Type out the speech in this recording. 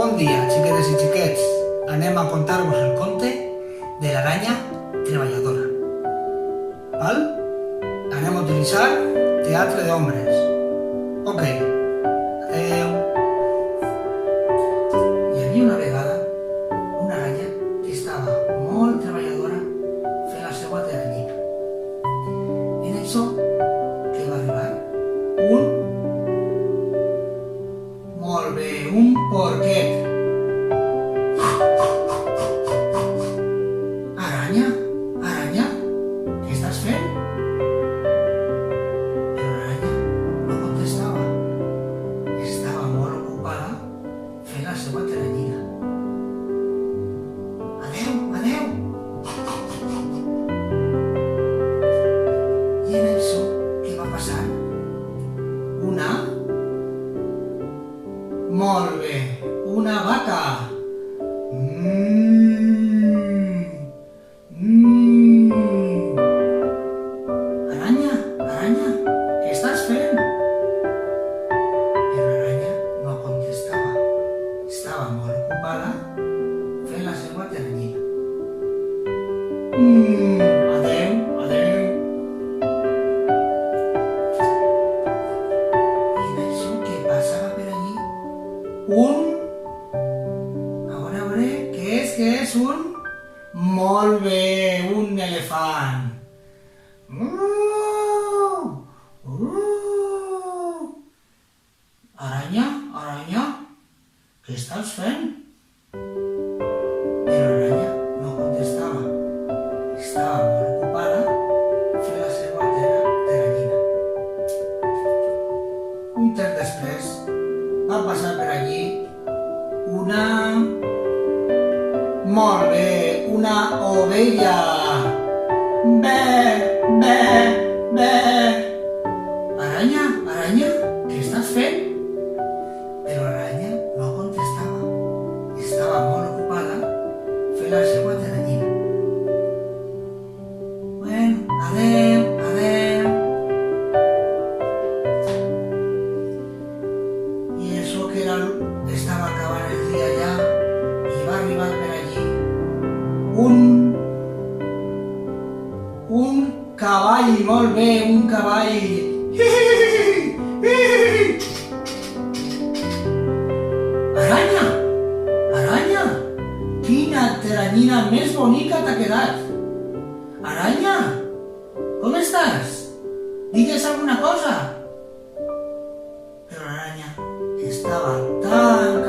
Bon dia, xiquetes i xiquets. Anem a contar-vos el conte de l'aranya treballadora. Val? Anem a utilitzar teatre d'ombres. Ok. Adeu. Hi havia una vegada una aranya que estava molt treballadora fent la seva teranyina. En això que va arribar un porquet. Aranya, aranya, què estàs fent? Però l'aranya no contestava. Estava molt ocupada fent la seva teranyina. Adeu, adeu. I en això què va passar? Molt bé, una vaca. Aranya, aranya, què estàs fent? Però l'aranya no contestava. Estava molt ocupada fent la seva teranyina. Adeu, adeu. I en això què passava per allí? A veure, què és un? Molt bé, un elefant. Aranya, aranya, què estàs fent? Però l'aranya no contestava. Estava molt ocupada fent la seva teranyina. Un temps després va passar per allí molt bé, una ovella. Bé, bé, bé. Aranya, aranya, què estàs fent? Però l'aranya no contestava. Estava molt ocupada fent la seva teranyina. Bueno, adeu, adeu. I això que estava acabant el dia ja i va arribar per allí un cavall, molt bé, un cavall. Aranya, aranya, quina teranyina més bonica t'ha quedat. Aranya, com estàs? Digues alguna cosa. Però l'aranya estava tan